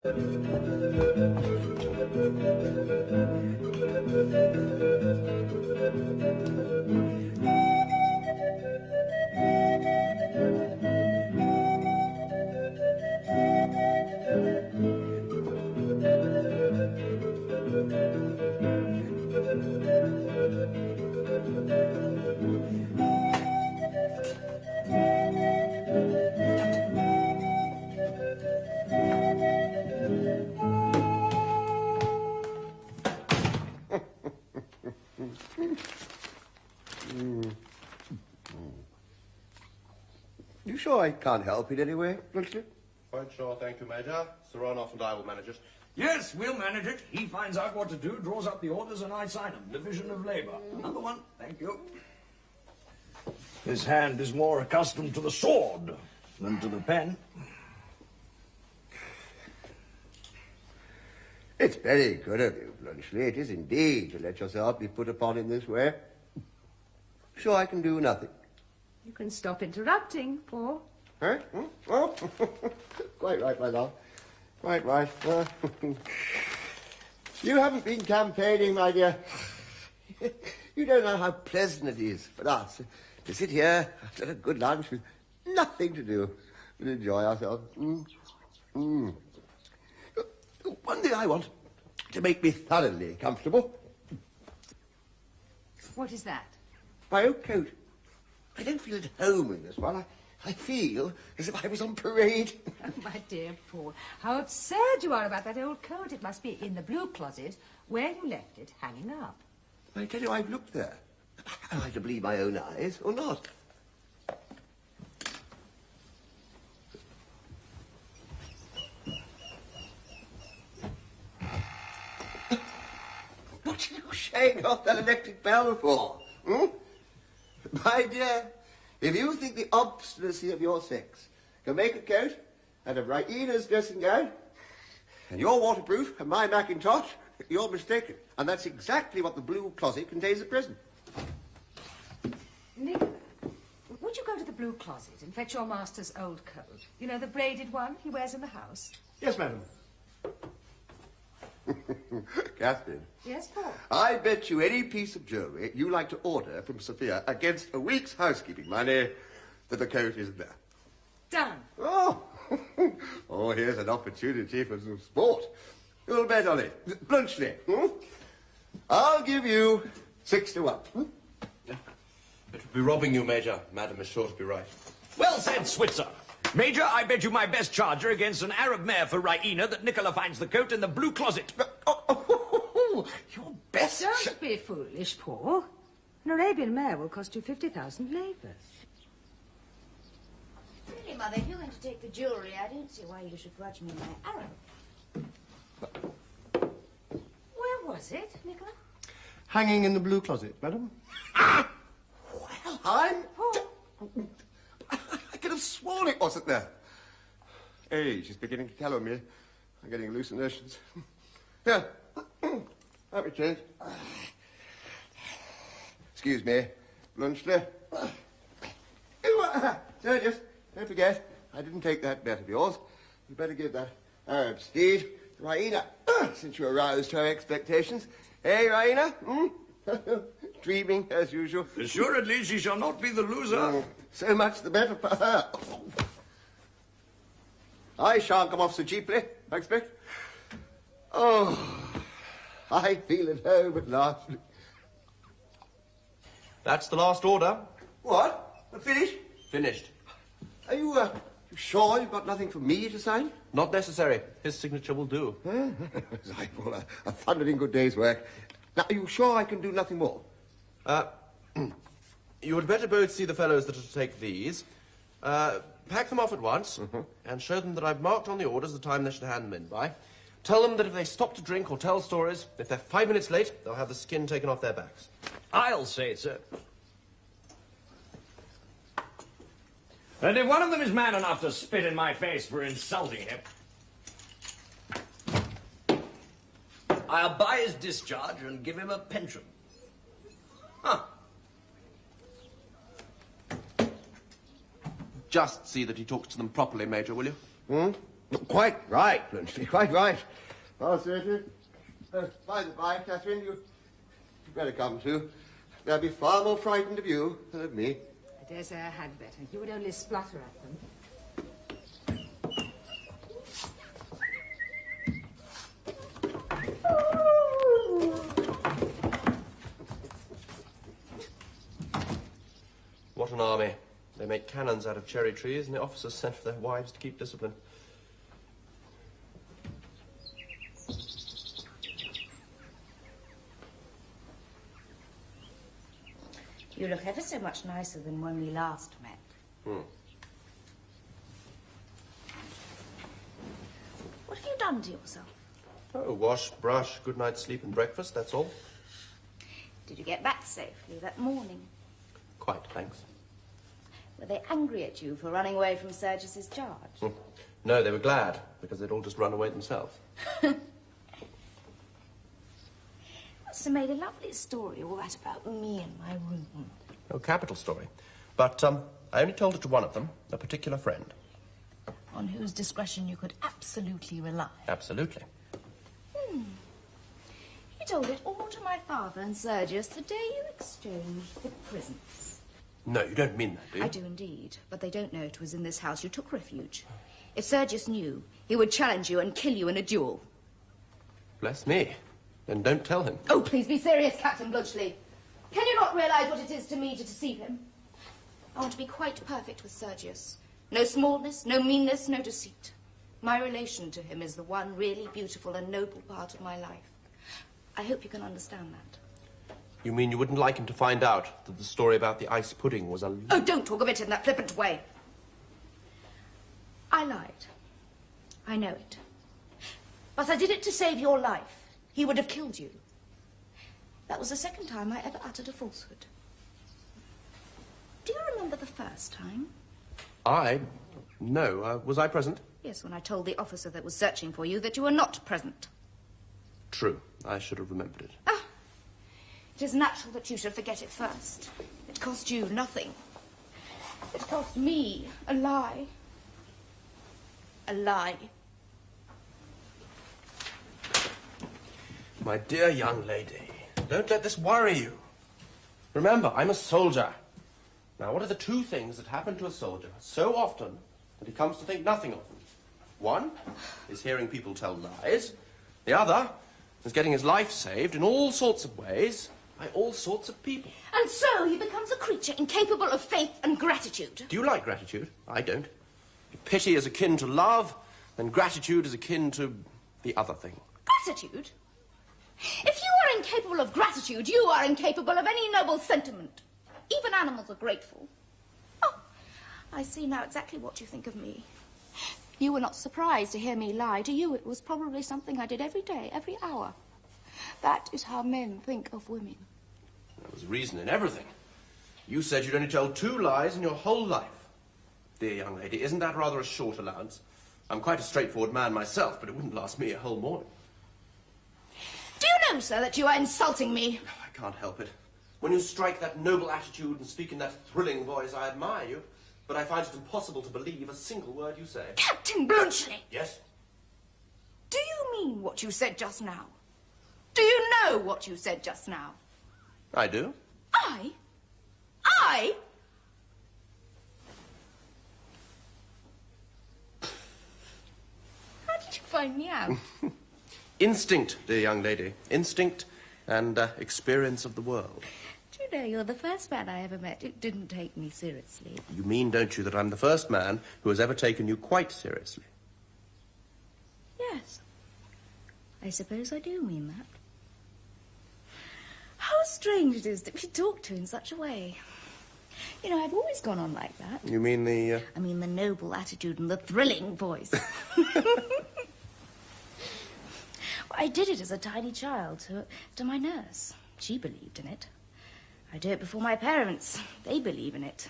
You sure I can't help it anyway, Bluntschli? Quite sure, thank you, Major. Sir Ronoff and I will manage it. Yes, we'll manage it. He finds out what to do, draws up the orders, and I sign them. Division of labour. Another one, thank you. His hand is more accustomed to the sword than to the pen. It's very good of you, Bluntschli. It is indeed, to let yourself be put upon in this way. Sure I can do nothing. You can stop interrupting, Paul. Huh? Oh, quite right, my love. Quite right. You haven't been campaigning, my dear. You don't know how pleasant it is for us to sit here after a good lunch with nothing to do but enjoy ourselves. One thing I want to make me thoroughly comfortable. What is that? My old coat. I don't feel at home in this one. I feel as if I was on parade. Oh, my dear Paul, how absurd you are about that old coat. It must be in the blue closet where you left it hanging up. I tell you, I've looked there. Am I to believe my own eyes or not? What are you shaking off that electric bell for? My dear, if you think the obstinacy of your sex can make a coat out of Raina's dressing gown, and you're waterproof and my Macintosh, you're mistaken. And that's exactly what the blue closet contains at present. Nicola, would you go to the blue closet and fetch your master's old coat? You know, the braided one he wears in the house? Yes, madam. Catherine. Yes, Paul? I bet you any piece of jewellery you like to order from Sophia against a week's housekeeping money that the coat isn't there. Done. Oh, oh, here's an opportunity for some sport. You'll bet on it. Bluntschli, I'll give you 6 to 1. It would be robbing you, Major. Madam is sure to be right. Well said, Switzer. Major, I bet you my best charger against an Arab mare for Raina that Nicola finds the coat in the blue closet. Your best... Don't be foolish, Paul. An Arabian mare will cost you 50,000 labours. Really, Mother, if you're going to take the jewellery, I don't see why you should grudge me my Arab. Where was it, Nicola? Hanging in the blue closet, madam. Well, I'm... I could have sworn it wasn't there. Age is beginning to tell on me. I'm getting hallucinations. Here, have a change. Excuse me, Bluntschli. Sergius, don't forget, I didn't take that bet of yours. You better give that Arab steed to Raina, since you aroused her expectations. Hey, Raina? Dreaming, as usual. Assuredly, she shall not be the loser. So much the better for her. I shan't come off so cheaply, I expect. Oh, I feel at home at last. That's the last order. What? Finished? Finished. Are you sure you've got nothing for me to sign? Not necessary. His signature will do. I call a thundering good day's work. Now, are you sure I can do nothing more? You had better both see the fellows that are to take these, pack them off at once, and show them that I've marked on the orders the time they should hand them in by. Tell them that if they stop to drink or tell stories, if they're 5 minutes late, they'll have the skin taken off their backs. I'll say so. And if one of them is man enough to spit in my face for insulting him, I'll buy his discharge and give him a pension. Huh. Just see that he talks to them properly, Major, will you? Quite right, Bluntschli, quite right. Well, Sergeant, by the by, Catherine, you'd better come too. They'll be far more frightened of you than of me. I dare say I had better. You would only splutter at them. What an army. They make cannons out of cherry trees, and the officers sent for their wives to keep discipline. You look ever so much nicer than when we last met. What have you done to yourself? Oh, wash, brush, good night's sleep and breakfast, that's all. Did you get back safely that morning? Quite, thanks. Were they angry at you for running away from Sergius's charge? No, they were glad, because they'd all just run away themselves. Must have made a lovely story, all that about me and my room. Oh, capital story. But, I only told it to one of them, a particular friend. On whose discretion you could absolutely rely. Absolutely. You told it all to my father and Sergius the day you exchanged the prisons. No, you don't mean that, do you? I do indeed, but they don't know it was in this house you took refuge. If Sergius knew, he would challenge you and kill you in a duel. Bless me. Then don't tell him. Oh, please be serious, Captain Bluntschli. Can you not realize what it is to me to deceive him? I want to be quite perfect with Sergius. No smallness, no meanness, no deceit. My relation to him is the one really beautiful and noble part of my life. I hope you can understand that. You mean you wouldn't like him to find out that the story about the ice pudding was a... Oh, don't talk of it in that flippant way. I lied. I know it. But I did it to save your life. He would have killed you. That was the second time I ever uttered a falsehood. Do you remember the first time? No. Was I present? Yes, when I told the officer that was searching for you that you were not present. True. I should have remembered it. Ah, it is natural that you should forget it first. It cost you nothing. It cost me a lie. A lie. My dear young lady, don't let this worry you. Remember, I'm a soldier. Now, what are the two things that happen to a soldier so often that he comes to think nothing of them? One is hearing people tell lies. The other is getting his life saved in all sorts of ways by all sorts of people. And so he becomes a creature incapable of faith and gratitude. Do you like gratitude? I don't. If pity is akin to love, then gratitude is akin to the other thing. Gratitude? If you are incapable of gratitude, you are incapable of any noble sentiment. Even animals are grateful. Oh, I see now exactly what you think of me. You were not surprised to hear me lie. To you, it was probably something I did every day, every hour. That is how men think of women. There was reason in everything. You said you'd only tell 2 lies in your whole life. Dear young lady, isn't that rather a short allowance? I'm quite a straightforward man myself, but it wouldn't last me a whole morning. Do you know, sir, that you are insulting me? I can't help it. When you strike that noble attitude and speak in that thrilling voice, I admire you, but I find it impossible to believe a single word you say. Captain Bluntschli! Yes? Do you mean what you said just now? Do you know what you said just now? I do. I? How did you find me out? Instinct, dear young lady. Instinct and experience of the world. Do you know, you're the first man I ever met who didn't take me seriously. You mean, don't you, that I'm the first man who has ever taken you quite seriously? Yes. I suppose I do mean that. How strange it is to be talked to in such a way. You know, I've always gone on like that. You mean the... I mean the noble attitude and the thrilling voice. I did it as a tiny child to my nurse. She believed in it. I do it before my parents. They believe in it.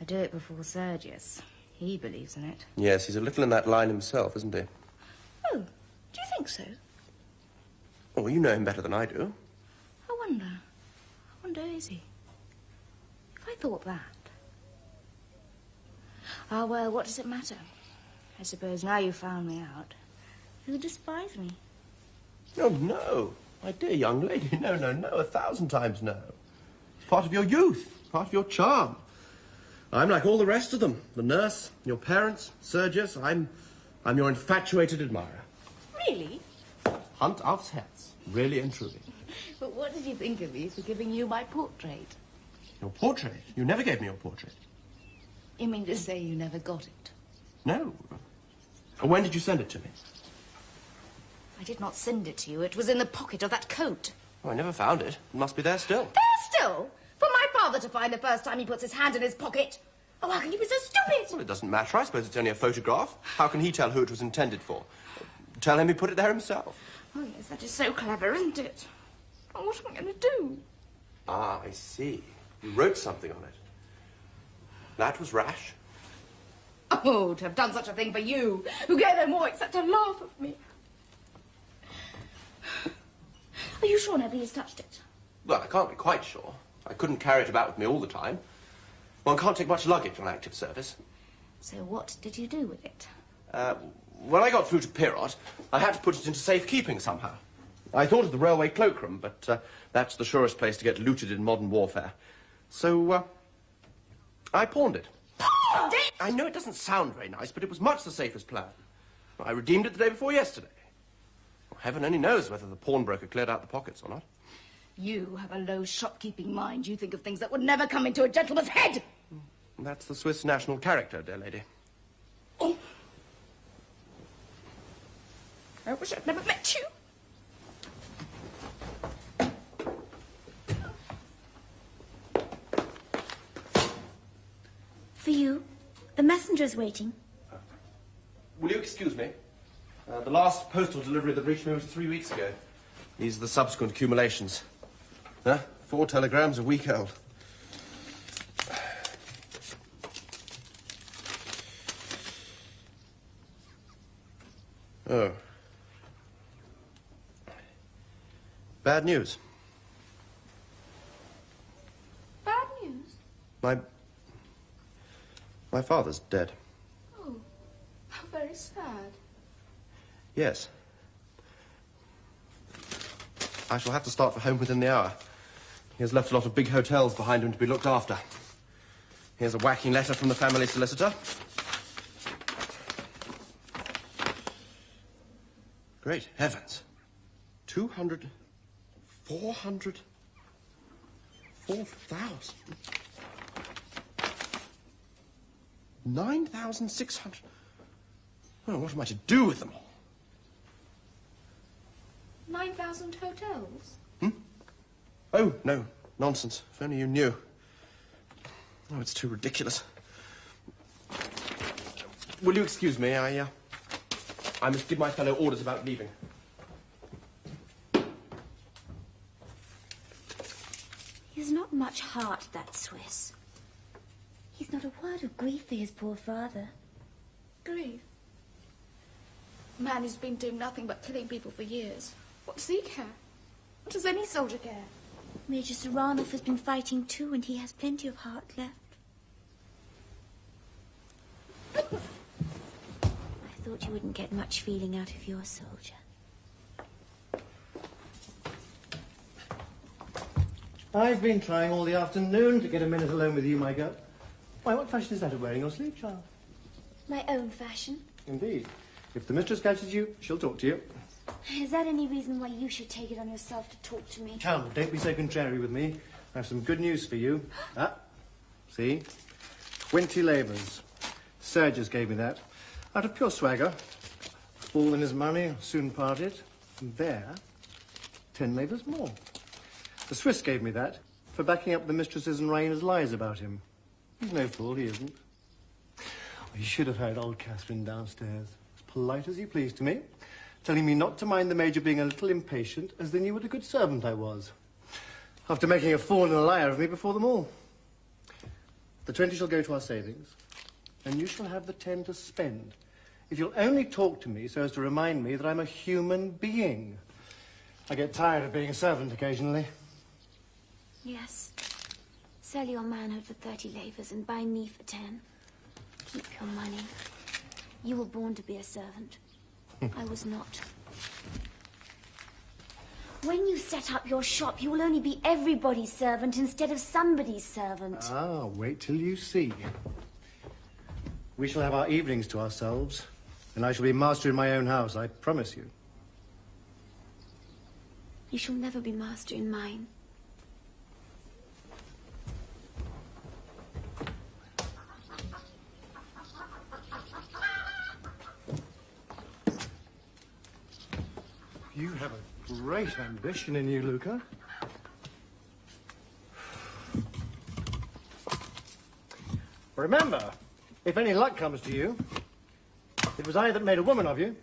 I do it before Sergius. He believes in it. Yes, he's a little in that line himself, isn't he? Oh, do you think so? Oh, well, you know him better than I do. I wonder, is he? If I thought that. Ah, well, what does it matter? I suppose now you found me out, you despise me. Oh, no. My dear young lady, no, no, no, 1,000 times no. It's part of your youth, part of your charm. I'm like all the rest of them. The nurse, your parents, Sergius. I'm your infatuated admirer. Really? Hand aufs Herz. Really and truly. But what did you think of me for giving you my portrait? Your portrait? You never gave me your portrait. You mean to say you never got it? No. When did you send it to me? I did not send it to you. It was in the pocket of that coat. Oh, I never found it. It must be there still. There still? For my father to find the first time he puts his hand in his pocket? Oh, how can you be so stupid? Well, it doesn't matter. I suppose it's only a photograph. How can he tell who it was intended for? Tell him he put it there himself. Oh, yes, that is so clever, isn't it? Oh, what am I going to do? Ah, I see. You wrote something on it. That was rash. Oh, to have done such a thing for you, who gave no more except to laugh at me. Are you sure nobody has touched it? Well, I can't be quite sure. I couldn't carry it about with me all the time. One can't take much luggage on active service. So what did you do with it? When I got through to Pirot, I had to put it into safekeeping somehow. I thought of the railway cloakroom, but that's the surest place to get looted in modern warfare. So, I pawned it. Pawned it? I know it doesn't sound very nice, but it was much the safest plan. I redeemed it the day before yesterday. Well, heaven only knows whether the pawnbroker cleared out the pockets or not. You have a low shopkeeping mind. You think of things that would never come into a gentleman's head. That's the Swiss national character, dear lady. Oh. I wish I'd never met you. For you. The messenger's waiting. Will you excuse me? The last postal delivery that reached me was 3 weeks ago. These are the subsequent accumulations. 4 telegrams a week old. Oh. Bad news. Bad news? My father's dead. Oh, how very sad. Yes. I shall have to start for home within the hour. He has left a lot of big hotels behind him to be looked after. Here's a whacking letter from the family solicitor. Great heavens. 200... 400... 4,000... 9,600... Oh, what am I to do with them all? 9,000 hotels? Oh, no. Nonsense. If only you knew. Oh, it's too ridiculous. Will you excuse me? I must give my fellow orders about leaving. He's not much heart, that Swiss. He's not a word of grief for his poor father. Grief? A man who's been doing nothing but killing people for years. What does he care? What does any soldier care? Major Saranov has been fighting too, and he has plenty of heart left. I thought you wouldn't get much feeling out of your soldier. I've been trying all the afternoon to get a minute alone with you, my girl. Why, what fashion is that of wearing your sleeve, child? My own fashion. Indeed. If the mistress catches you, she'll talk to you. Is that any reason why you should take it on yourself to talk to me? Come, don't be so contrary with me. I have some good news for you. See? 20 labors. Sergius gave me that. Out of pure swagger. All in his money, soon parted. And there, 10 labors more. The Swiss gave me that for backing up the mistress's and Raina's lies about him. He's no fool, he isn't. Well, you should have heard old Catherine downstairs. As polite as you please to me. Telling me not to mind the Major being a little impatient, as they knew what a good servant I was. After making a fool and a liar of me before them all. The 20 shall go to our savings, and you shall have the 10 to spend. If you'll only talk to me so as to remind me that I'm a human being. I get tired of being a servant occasionally. Yes. Sell your manhood for 30 lavers and buy me for 10. Keep your money. You were born to be a servant. I was not. When you set up your shop, you will only be everybody's servant instead of somebody's servant. Ah, wait till you see. We shall have our evenings to ourselves, and I shall be master in my own house, I promise you. You shall never be master in mine. You have a great ambition in you, Luca. Remember, if any luck comes to you, it was I that made a woman of you.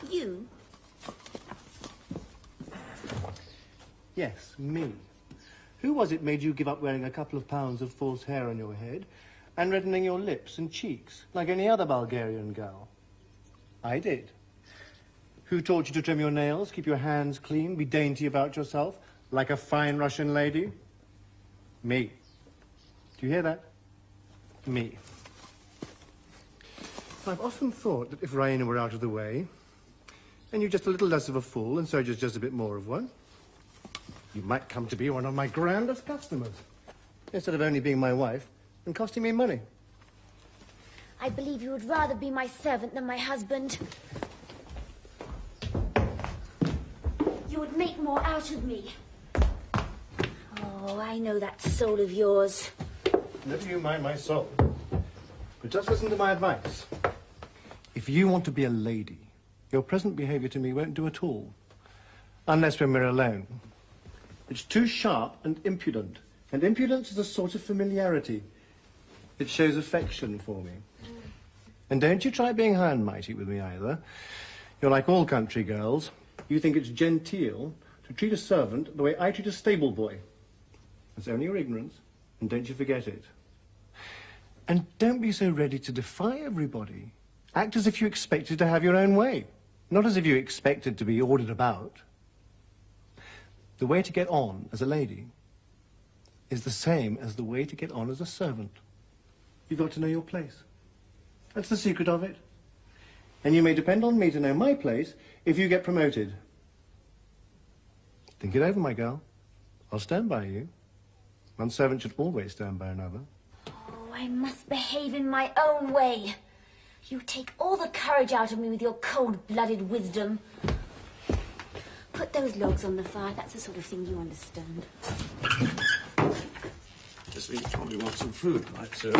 You? Yes, me. Who was it made you give up wearing a couple of pounds of false hair on your head and reddening your lips and cheeks like any other Bulgarian girl? I did. Who taught you to trim your nails, keep your hands clean, be dainty about yourself, like a fine Russian lady? Me. Do you hear that? Me. I've often thought that if Raina were out of the way, and you're just a little less of a fool, and Sergius just a bit more of one, you might come to be one of my grandest customers, instead of only being my wife and costing me money. I believe you would rather be my servant than my husband. You would make more out of me. Oh, I know that soul of yours. Never you mind my soul. But just listen to my advice. If you want to be a lady, your present behavior to me won't do at all. Unless when we're alone. It's too sharp and impudent. And impudence is a sort of familiarity. It shows affection for me. And don't you try being high and mighty with me either. You're like all country girls. You think it's genteel to treat a servant the way I treat a stable boy. It's only your ignorance, and don't you forget it. And don't be so ready to defy everybody. Act as if you expected to have your own way, not as if you expected to be ordered about. The way to get on as a lady is the same as the way to get on as a servant. You've got to know your place. That's the secret of it. And you may depend on me to know my place if you get promoted. Think it over, my girl. I'll stand by you. One servant should always stand by another. Oh, I must behave in my own way. You take all the courage out of me with your cold-blooded wisdom. Put those logs on the fire. That's the sort of thing you understand. This week probably want some food, right, sir?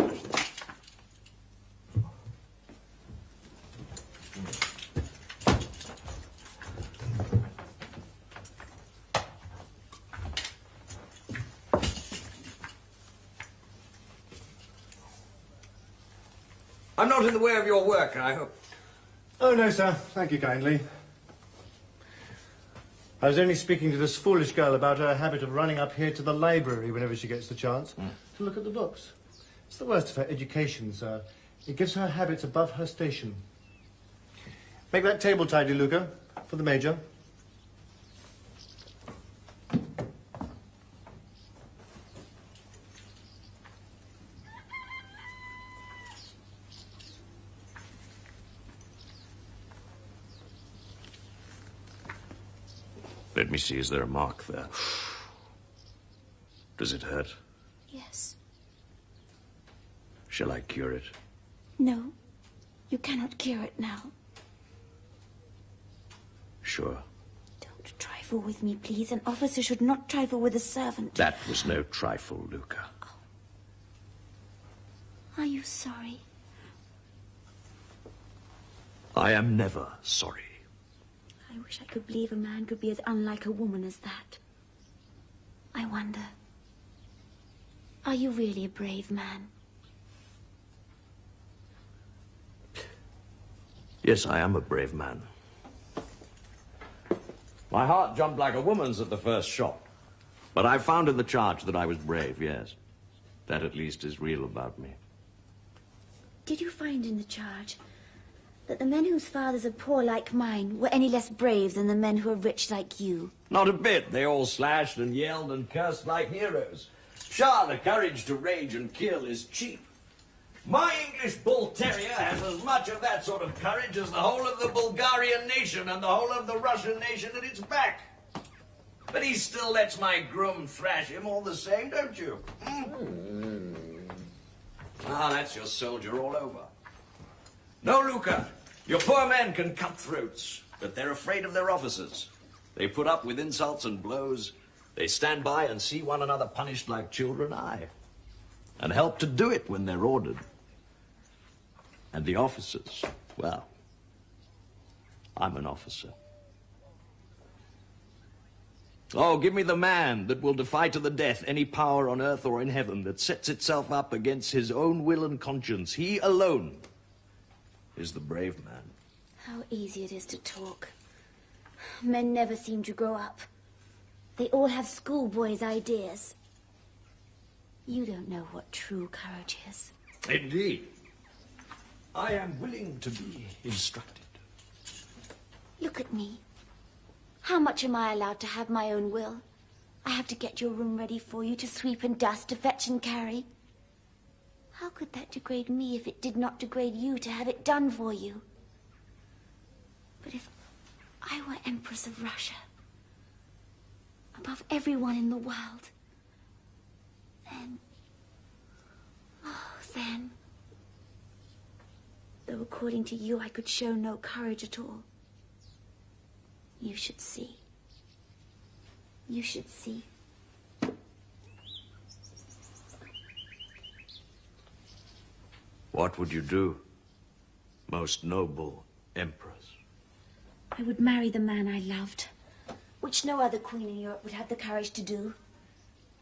I'm not in the way of your work, I hope. Oh, no, sir. Thank you kindly. I was only speaking to this foolish girl about her habit of running up here to the library whenever she gets the chance to look at the books. It's the worst of her education, sir. It gives her habits above her station. Make that table tidy, Luca, for the Major. Let me see, is there a mark there? Does it hurt? Yes. Shall I cure it? No. You cannot cure it now. Sure. Don't trifle with me, please. An officer should not trifle with a servant. That was no trifle, Luca. Oh. Are you sorry? I am never sorry. I wish I could believe a man could be as unlike a woman as that. I wonder, are you really a brave man? Yes, I am a brave man. My heart jumped like a woman's at the first shot. But I found in the charge that I was brave, yes. That at least is real about me. Did you find in the charge that the men whose fathers are poor like mine were any less brave than the men who are rich like you? Not a bit. They all slashed and yelled and cursed like heroes. Sure, the courage to rage and kill is cheap. My English bull terrier has as much of that sort of courage as the whole of the Bulgarian nation and the whole of the Russian nation at its back. But he still lets my groom thrash him all the same, don't you? Ah, that's your soldier all over. No, Luca, your poor men can cut throats, but they're afraid of their officers. They put up with insults and blows. They stand by and see one another punished like children, aye, and help to do it when they're ordered. And the officers, well, I'm an officer. Oh, give me the man that will defy to the death any power on earth or in heaven that sets itself up against his own will and conscience. He alone is the brave man. How easy it is to talk. Men never seem to grow up. They all have schoolboys' ideas. You don't know what true courage is. Indeed. I am willing to be instructed. Look at me. How much am I allowed to have my own will? I have to get your room ready for you, to sweep and dust, to fetch and carry. How could that degrade me if it did not degrade you to have it done for you? But if I were Empress of Russia, above everyone in the world, then, though according to you I could show no courage at all, you should see. You should see. What would you do, most noble Empress? I would marry the man I loved, which no other queen in Europe would have the courage to do.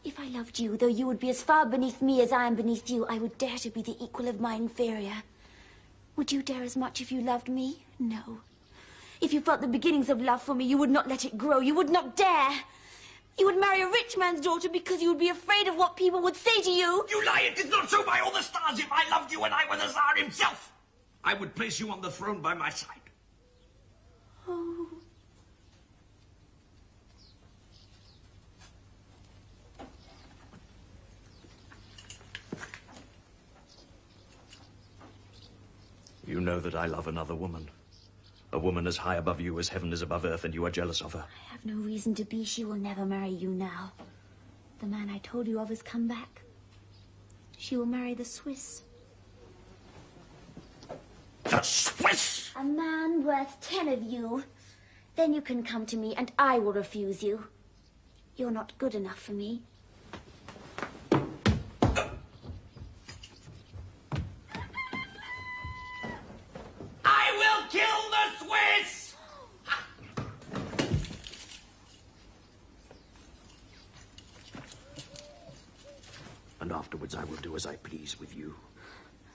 If I loved you, though you would be as far beneath me as I am beneath you, I would dare to be the equal of my inferior. Would you dare as much if you loved me? No. If you felt the beginnings of love for me, you would not let it grow. You would not dare. You would marry a rich man's daughter because you would be afraid of what people would say to you. You lie! It is not so by all the stars. If I loved you and I were the Tsar himself, I would place you on the throne by my side. Oh. You know that I love another woman. A woman as high above you as heaven is above earth, and you are jealous of her. I have no reason to be. She will never marry you now. The man I told you of has come back. She will marry the Swiss. The Swiss! A man worth 10 of you. Then you can come to me, and I will refuse you. You're not good enough for me. I will kill the Swiss! And afterwards I will do as I please with you.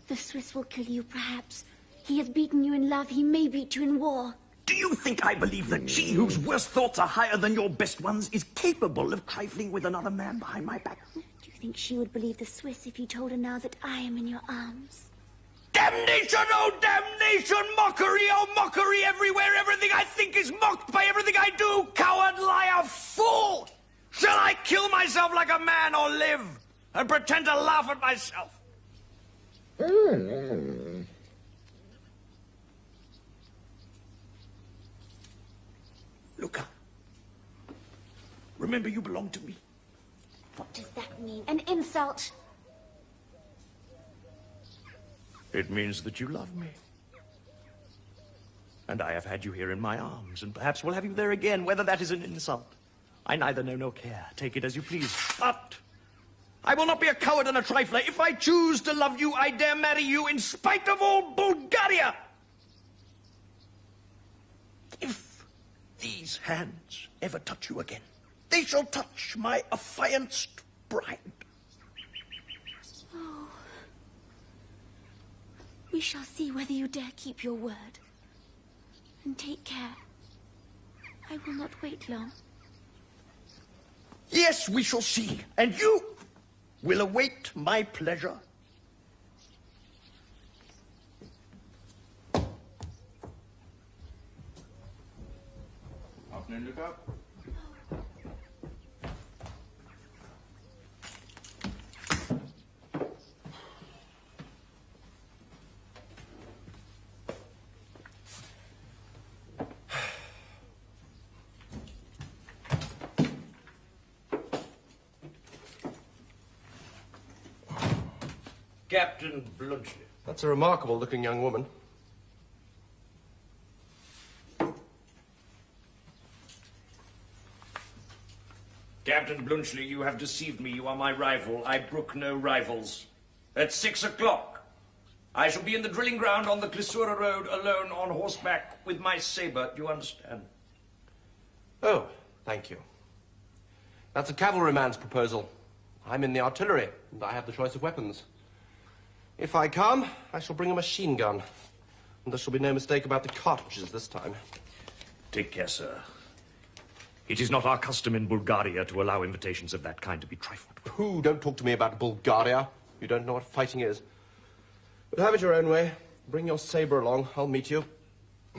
The Swiss will kill you, perhaps. He has beaten you in love. He may beat you in war. Do you think I believe that she whose worst thoughts are higher than your best ones is capable of trifling with another man behind my back? Do you think she would believe the Swiss if you told her now that I am in your arms? Damnation, oh damnation! Mockery, oh mockery! Everywhere, everything I think is mocked by everything I do! Coward, liar, fool! Shall I kill myself like a man or live and pretend to laugh at myself? Luca, remember you belong to me. What does that mean? An insult? It means that you love me. And I have had you here in my arms, and perhaps will have you there again, whether that is an insult. I neither know nor care. Take it as you please. But I will not be a coward and a trifler. If I choose to love you, I dare marry you in spite of all Bulgaria. If these hands ever touch you again, they shall touch my affianced bride. Oh. We shall see whether you dare keep your word. And take care. I will not wait long. Yes, we shall see. And you will await my pleasure. Afternoon, Luca. Captain Blunchley. That's a remarkable-looking young woman. Captain Blunchley, you have deceived me. You are my rival. I brook no rivals. At 6 o'clock, I shall be in the drilling ground on the Klissura Road, alone on horseback with my sabre. Do you understand? Oh, thank you. That's a cavalryman's proposal. I'm in the artillery, and I have the choice of weapons. If I come, I shall bring a machine gun. And there shall be no mistake about the cartridges this time. Take care, sir. It is not our custom in Bulgaria to allow invitations of that kind to be trifled with. Who? Don't talk to me about Bulgaria. You don't know what fighting is. But have it your own way. Bring your sabre along. I'll meet you.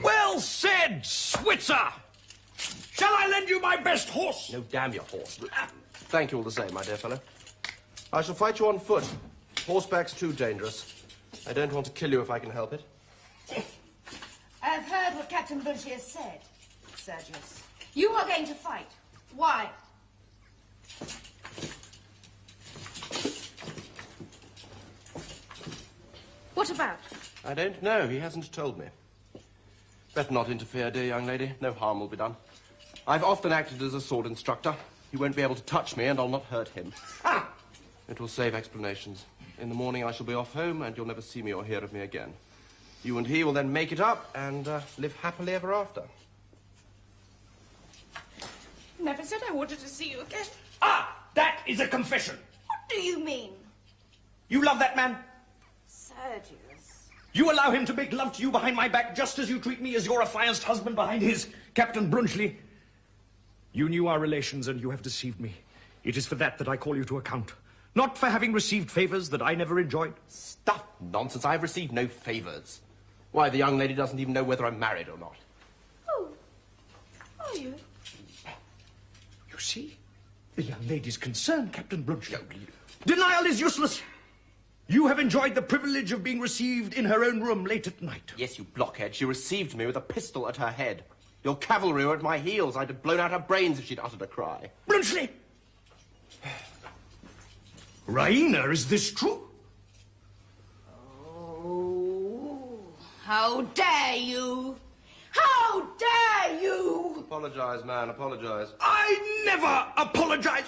Well said, Switzer! Shall I lend you my best horse? No, damn your horse. Thank you all the same, my dear fellow. I shall fight you on foot. Horseback's too dangerous. I don't want to kill you if I can help it. I've heard what Captain Blunchley has said, Sergius. You are going to fight. Why? What about? I don't know. He hasn't told me. Better not interfere, dear young lady. No harm will be done. I've often acted as a sword instructor. He won't be able to touch me, and I'll not hurt him. Ah! It will save explanations. In the morning I shall be off home, and you'll never see me or hear of me again. You and he will then make it up and live happily ever after. Never said I wanted to see you again. Ah! That is a confession. What do you mean? You love that man? Sergius. You allow him to make love to you behind my back just as you treat me as your affianced husband behind his, Captain Blunchley. You knew our relations and you have deceived me. It is for that I call you to account. Not for having received favours that I never enjoyed. Stuff nonsense. I've received no favours. Why, the young lady doesn't even know whether I'm married or not. Oh. Are you? You see? The young lady's concerned, Captain Blunchley. Denial is useless. You have enjoyed the privilege of being received in her own room late at night. Yes, you blockhead. She received me with a pistol at her head. Your cavalry were at my heels. I'd have blown out her brains if she'd uttered a cry. Blunchley! Raina, is this true? Oh, how dare you! How dare you! Apologise, man, apologise. I never apologize.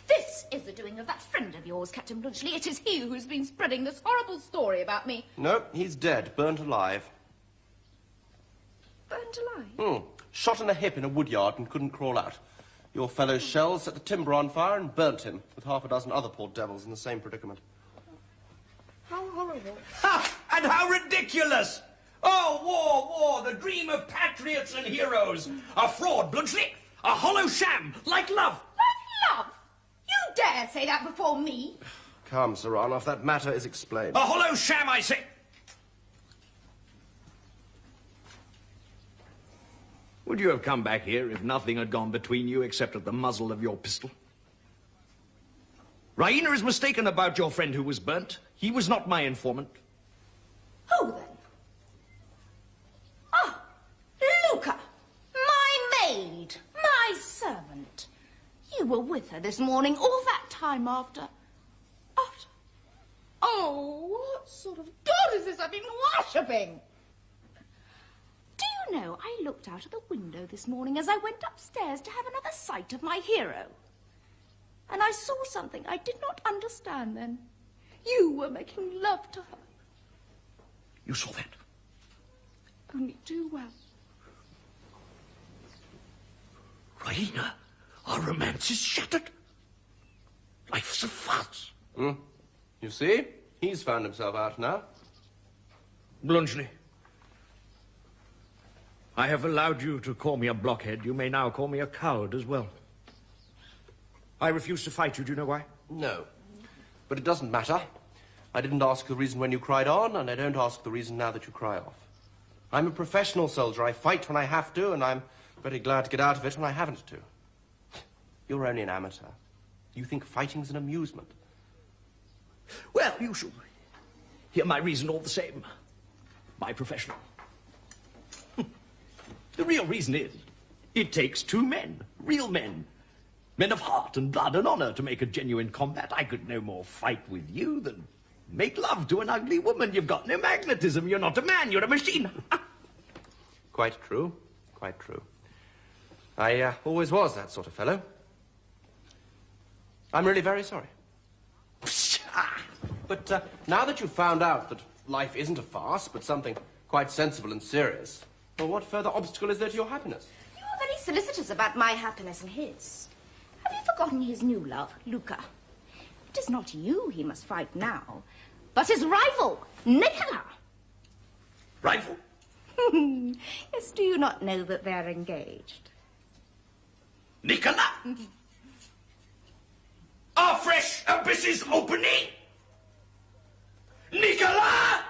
This is the doing of that friend of yours, Captain Blunchley. It is he who's been spreading this horrible story about me. No, he's dead, burnt alive. Burnt alive? Shot in the hip in a wood yard and couldn't crawl out. Your fellow's shells set the timber on fire and burnt him, with half a dozen other poor devils in the same predicament. How horrible. Ha! And how ridiculous! Oh, war, the dream of patriots and heroes. A fraud, Blunchley. A hollow sham, like love. Like love? You dare say that before me? Come, Sir Ranulph, that matter is explained. A hollow sham, I say. Would you have come back here if nothing had gone between you except at the muzzle of your pistol? Raina is mistaken about your friend who was burnt. He was not my informant. Who then? Ah, Luca, my maid, my servant. You were with her this morning, all that time after. Oh, what sort of God is this I've been worshipping? Do you know, I looked out of the window this morning as I went upstairs to have another sight of my hero. And I saw something I did not understand then. You were making love to her. You saw that? Only too well. Raina, our romance is shattered. Life's a farce. You see? He's found himself out now. Blunchley, I have allowed you to call me a blockhead. You may now call me a coward as well. I refuse to fight you. Do you know why? No. But it doesn't matter. I didn't ask the reason when you cried on, and I don't ask the reason now that you cry off. I'm a professional soldier. I fight when I have to, and I'm very glad to get out of it when I haven't to. You're only an amateur. You think fighting's an amusement. Well, you shall hear my reason all the same. My professional. The real reason is, it takes two men, real men, Men of heart and blood and honor to make a genuine combat. I could no more fight with you than make love to an ugly woman. You've got no magnetism. You're not a man. You're a machine. Quite true. Quite true. I always was that sort of fellow. I'm really very sorry. But now that you've found out that life isn't a farce, but something quite sensible and serious, well, what further obstacle is there to your happiness? You are very solicitous about my happiness and his. Have you forgotten his new love, Luca? It is not you he must fight now, but his rival, Nicola. Rival? Yes, do you not know that they're engaged? Nicola? Are fresh abysses opening? Nicola!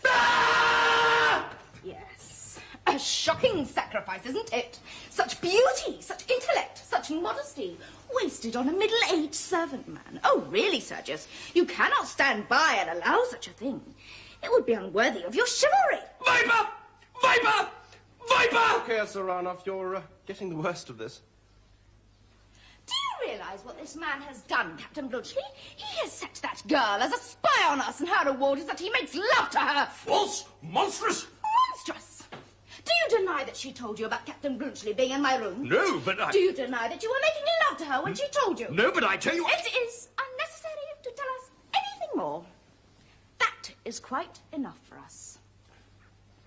Ah! Yes. A shocking sacrifice, isn't it? Such beauty, such intellect, such modesty, wasted on a middle-aged servant man. Oh, really, Sergius? You cannot stand by and allow such a thing. It would be unworthy of your chivalry. Viper! Viper! Viper! Okay, Saranov, you're getting the worst of this. Do you realize what this man has done, Captain Blunchley? He has set that girl as a spy on us, and her reward is that he makes love to her. False! Monstrous! Monstrous! Do you deny that she told you about Captain Blunchley being in my room? No, but I... Do you deny that you were making love to her when she told you? No, but I tell you... It is unnecessary to tell us anything more. That is quite enough for us.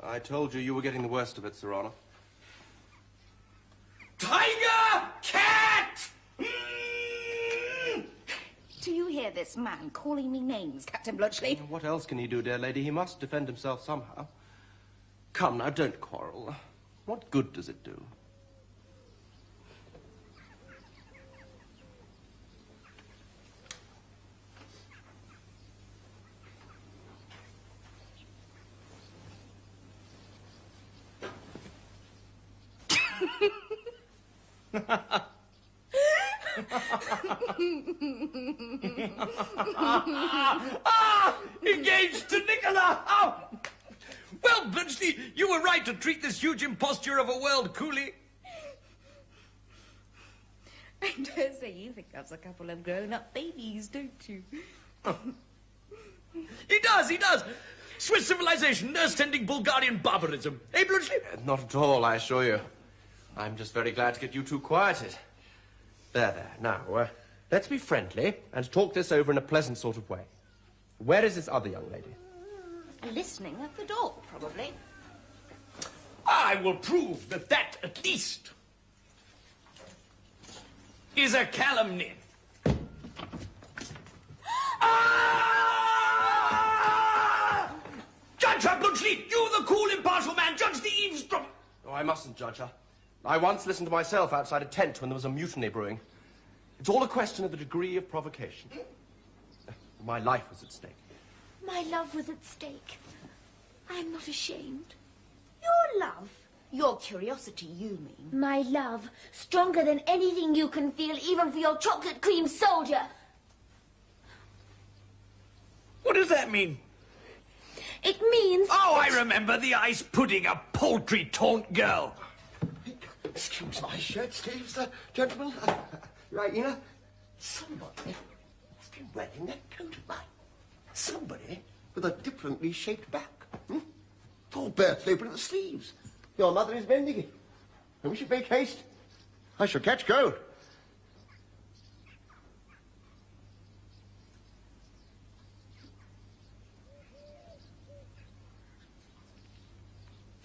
I told you you were getting the worst of it, Saranov. Tiger! Cat! Do you hear this man calling me names, Captain Blunchley? What else can he do, dear lady? He must defend himself somehow. Come now, don't quarrel. What good does it do? Engaged to Nicola! Oh. Well, Blunchley, you were right to treat this huge imposture of a world coolly. I dare say you think us a couple of grown-up babies, don't you? He does, he does. Swiss civilization, nurse-tending Bulgarian barbarism. Eh, Blunchley? Not at all, I assure you. I'm just very glad to get you two quieted. There. Now, let's be friendly and talk this over in a pleasant sort of way. Where is this other young lady? Listening at the door, probably. I will prove that that, at least, is a calumny. Ah! Judge her, Blunchley! You, the cool, impartial man, judge the eavesdropper! Oh, I mustn't judge her. I once listened to myself outside a tent when there was a mutiny brewing. It's all a question of the degree of provocation. My life was at stake. My love was at stake. I'm not ashamed. Your love? Your curiosity, you mean? My love, stronger than anything you can feel, even for your chocolate cream soldier. What does that mean? It means... Oh, I remember the ice pudding, a paltry taunt girl. Excuse my shirt sleeves, gentlemen. Right, you know, somebody must be wearing that coat of mine. Somebody with a differently shaped back. It's all burst open at the sleeves. Your mother is mending it. And we should make haste. I shall catch cold.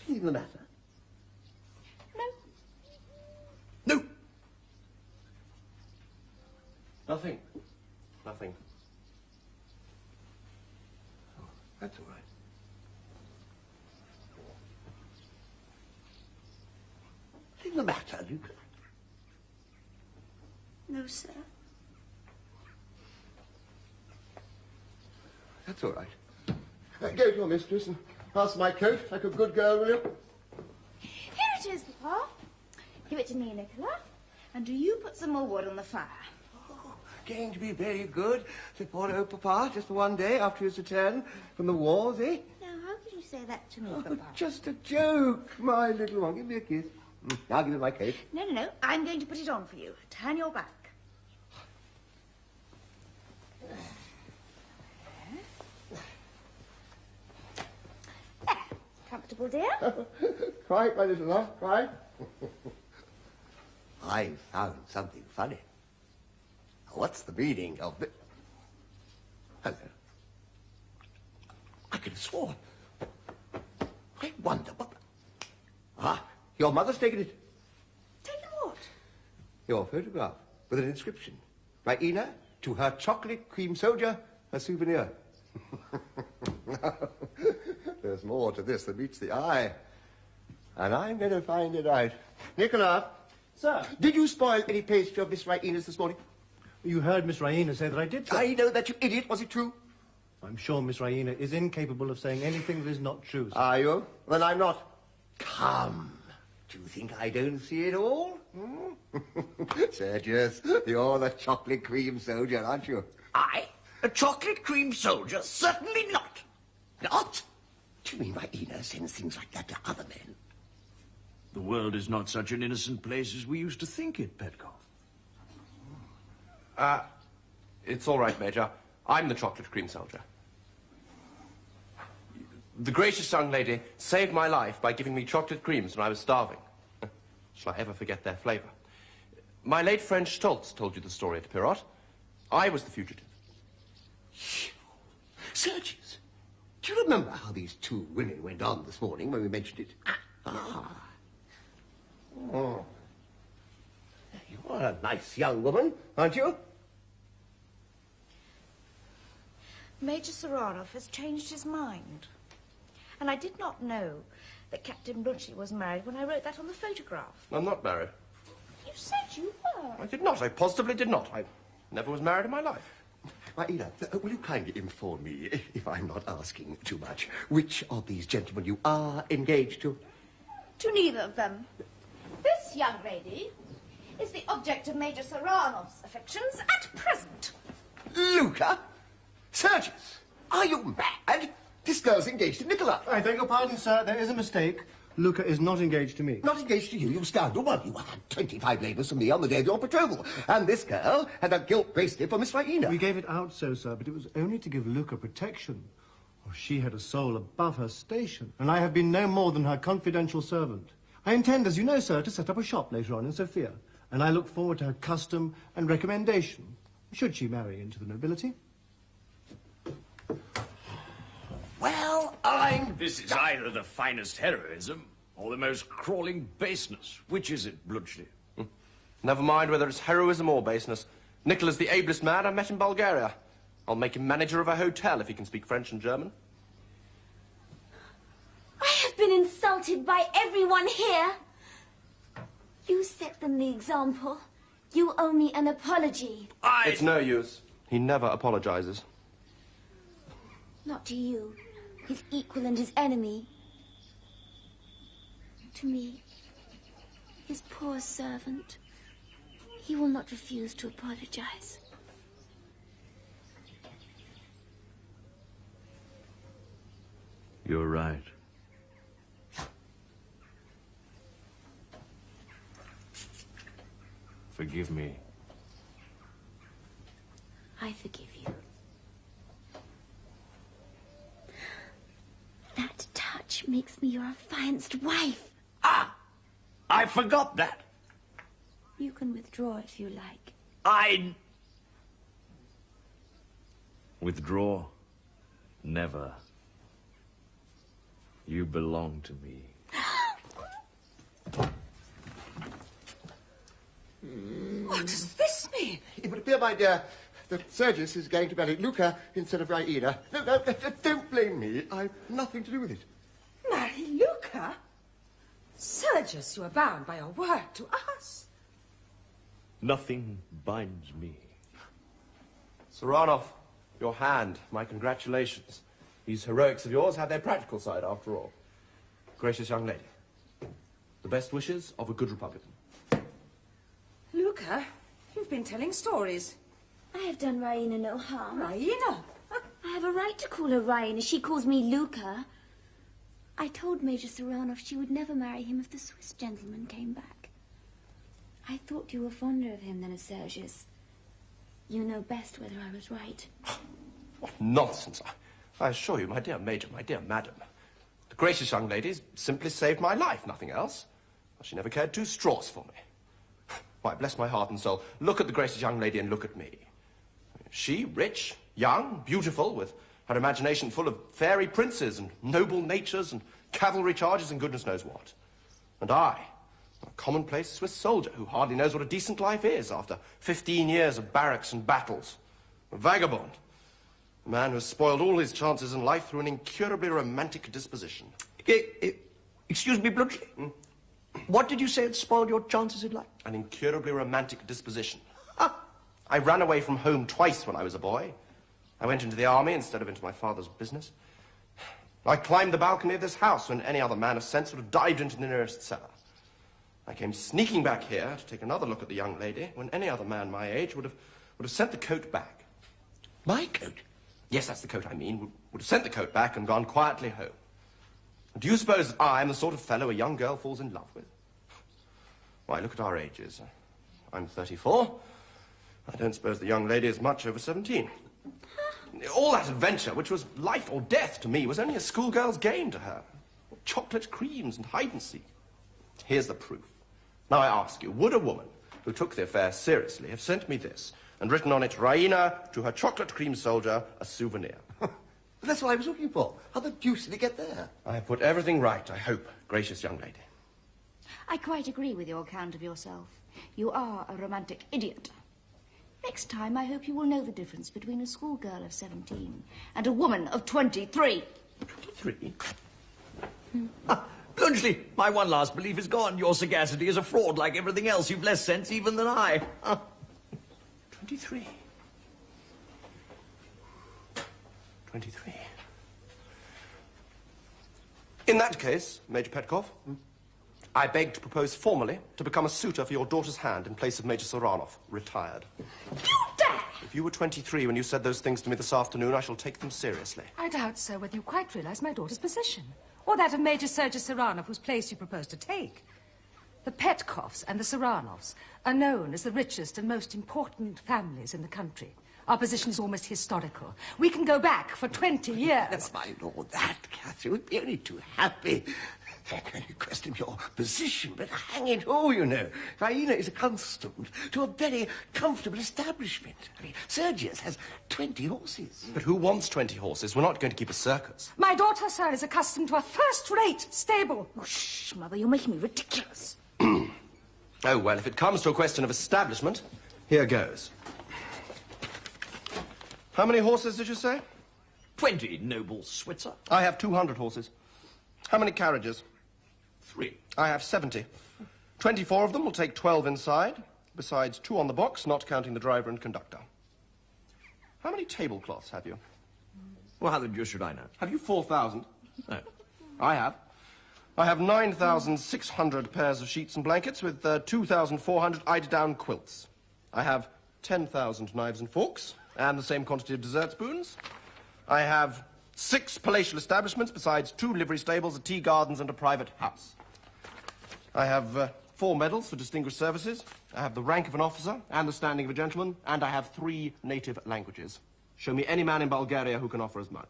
Anything the matter? No. Nothing. Nothing. Oh, that's all right. Anything the matter, Luca? No, sir. That's all right. Go to your mistress and pass my coat like a good girl, will you? Here it is, Papa. Give it to me, Nicola. And do you put some more wood on the fire? Oh, going to be very good to poor old Papa just for one day after his return from the wars, eh? Now, how could you say that to me, Oh, Papa? just a joke, my little one. Give me a kiss. Now give me my cape. No. I'm going to put it on for you. Turn your back. There. Comfortable, dear? Quite, my little love, quite. I found something funny. What's the meaning of it? Hello. I could have sworn. I wonder what... Ah, your mother's taken it. Taken what? Your photograph with an inscription. Raina, to her chocolate cream soldier, a souvenir. There's more to this than meets the eye. And I'm going to find it out. Nicola. Sir? Did you spoil any pastry of Miss Raina's this morning? You heard Miss Raina say that I did, sir. I know that, you idiot. Was it true? I'm sure Miss Raina is incapable of saying anything that is not true, sir. Are you? Then I'm not. Come. Do you think I don't see it all? Sergius, you're the chocolate cream soldier, aren't you? I? A chocolate cream soldier? Certainly not. Not? Do you mean Raina sends things like that to other men? The world is not such an innocent place as we used to think it, Petkoff. It's all right, Major. I'm the chocolate cream soldier. The gracious young lady saved my life by giving me chocolate creams when I was starving. Shall I ever forget their flavour? My late friend Stoltz told you the story at Pirot. I was the fugitive. Sergius, do you remember how these two women went on this morning when we mentioned it? Ah. Oh. You are a nice young woman, aren't you? Major Saranov has changed his mind. And I did not know that Captain Blunchley was married when I wrote that on the photograph. I'm not married. You said you were. I did not. I positively did not. I never was married in my life. Raina, will you kindly inform me, if I'm not asking too much, which of these gentlemen you are engaged to? To neither of them. This young lady is the object of Major Saranov's affections at present. Luca? Sergius, are you mad? This girl's engaged to Nicola. I beg your pardon, sir. There is a mistake. Luca is not engaged to me. Not engaged to you, you scoundrel. Well, you had 25 labours from me on the day of your betrothal. And this girl had a gilt bracelet for Miss Raina. We gave it out so, sir, but it was only to give Luca protection. Oh, she had a soul above her station, and I have been no more than her confidential servant. I intend, as you know, sir, to set up a shop later on in Sofia, and I look forward to her custom and recommendation, should she marry into the nobility. Well, This is either the finest heroism or the most crawling baseness. Which is it, Blunchley? Never mind whether it's heroism or baseness. Nicola's the ablest man I've met in Bulgaria. I'll make him manager of a hotel if he can speak French and German. I have been insulted by everyone here. You set them the example. You owe me an apology. It's no use. He never apologizes. Not to you, his equal and his enemy. To me, his poor servant. He will not refuse to apologize. You're right. Forgive me. I forgive you. That touch makes me your affianced wife. I forgot that. You can withdraw if you like. I... Withdraw? Never. You belong to me. What does this mean? It would appear, my dear, that Sergius is going to marry Luca instead of Raina. No, don't blame me. I've nothing to do with it. Marry Luca? Sergius, you are bound by your word to us. Nothing binds me. Saranov, your hand, my congratulations. These heroics of yours have their practical side, after all. Gracious young lady, the best wishes of a good Republican. Luca, you've been telling stories. I have done Raina no harm. Raina? I have a right to call her Raina. She calls me Luca. I told Major Saranov she would never marry him if the Swiss gentleman came back. I thought you were fonder of him than of Sergius. You know best whether I was right. What nonsense. I assure you, my dear Major, my dear Madam, the gracious young lady simply saved my life, nothing else. She never cared 2 straws for me. Why, bless my heart and soul, look at the gracious young lady and look at me. She, rich, young, beautiful, with her imagination full of fairy princes and noble natures and cavalry charges and goodness knows what. And I, a commonplace Swiss soldier who hardly knows what a decent life is after 15 years of barracks and battles. A vagabond. A man who has spoiled all his chances in life through an incurably romantic disposition. Excuse me, Bluntschli. What did you say had spoiled your chances in life? An incurably romantic disposition. I ran away from home twice when I was a boy. I went into the army instead of into my father's business. I climbed the balcony of this house when any other man of sense would have dived into the nearest cellar. I came sneaking back here to take another look at the young lady when any other man my age would have sent the coat back. My coat? Yes, that's the coat I mean. Would have sent the coat back and gone quietly home. And do you suppose that I am the sort of fellow a young girl falls in love with? Why, look at our ages. I'm 34. I don't suppose the young lady is much over 17. All that adventure, which was life or death to me, was only a schoolgirl's game to her. Chocolate creams and hide-and-seek. Here's the proof. Now I ask you, would a woman who took the affair seriously have sent me this and written on it, Raina, to her chocolate cream soldier, a souvenir? That's what I was looking for. How the deuce did it get there? I have put everything right, I hope, gracious young lady. I quite agree with your account of yourself. You are a romantic idiot. Next time, I hope you will know the difference between a schoolgirl of 17 and a woman of 23. 23? Bluntschli, my one last belief is gone. Your sagacity is a fraud like everything else. You've less sense even than I. 23. 23. In that case, Major Petkov, I beg to propose formally to become a suitor for your daughter's hand in place of Major Saranov, retired. You dare! If you were 23 when you said those things to me this afternoon, I shall take them seriously. I doubt, sir, whether you quite realize my daughter's position, or that of Major Sergius Saranov, whose place you propose to take. The Petkovs and the Saranovs are known as the richest and most important families in the country. Our position is almost historical. We can go back for 20 years. Never mind all that, Catherine. We'd be only too happy. I question your position, but hang it all, you know. Raina is accustomed to a very comfortable establishment. I mean, Sergius has 20 horses. But who wants 20 horses? We're not going to keep a circus. My daughter, sir, is accustomed to a first-rate stable. Oh, shh, Mother, you're making me ridiculous. Oh, well, if it comes to a question of establishment, here goes. How many horses did you say? 20, noble Switzer. I have 200 horses. How many carriages? 3. I have 70. 24 of them will take 12 inside, besides 2 on the box, not counting the driver and conductor. How many tablecloths have you? Well, how the deuce should I know? Have you 4,000? No. I have. I have 9,600 pairs of sheets and blankets with 2,400 eider-down quilts. I have 10,000 knives and forks, and the same quantity of dessert spoons. I have 6 palatial establishments, besides 2 livery stables, a tea gardens, and a private house. I have 4 medals for distinguished services. I have the rank of an officer and the standing of a gentleman, and I have 3 native languages. Show me any man in Bulgaria who can offer as much.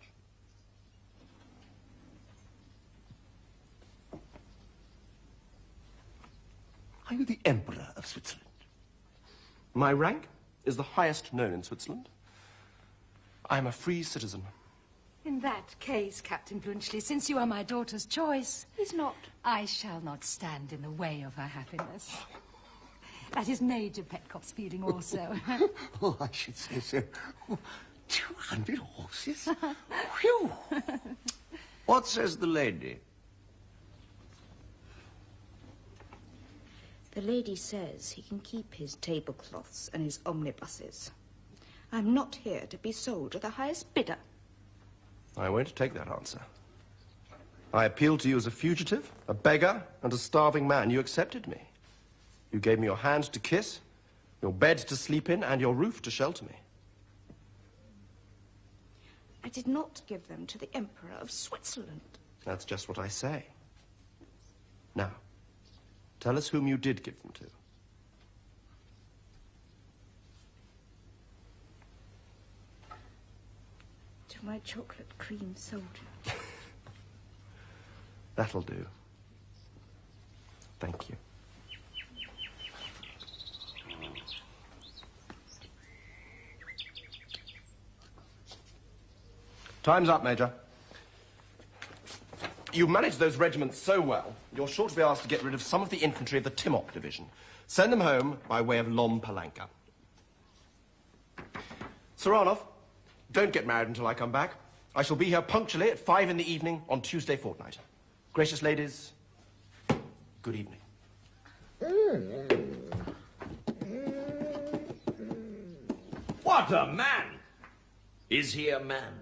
Are you the Emperor of Switzerland? My rank is the highest known in Switzerland. I am a free citizen. In that case, Captain Bluntschli, since you are my daughter's choice... He's not. I shall not stand in the way of her happiness. That is Major Petkov's feeling also. Oh, I should say so. 200 horses? Whew! What says the lady? The lady says he can keep his tablecloths and his omnibuses. I'm not here to be sold to the highest bidder. I won't take that answer. I appealed to you as a fugitive, a beggar, and a starving man. You accepted me. You gave me your hand to kiss, your bed to sleep in, and your roof to shelter me. I did not give them to the Emperor of Switzerland. That's just what I say. Now, tell us whom you did give them to. To my chocolate cream soldier. That'll do. Thank you. Time's up, Major. You've managed those regiments so well, you're sure to be asked to get rid of some of the infantry of the Timok division. Send them home by way of Lom Palanka. Saranov, don't get married until I come back. I shall be here punctually at 5 in the evening on Tuesday fortnight. Gracious ladies, good evening. What a man! Is he a man?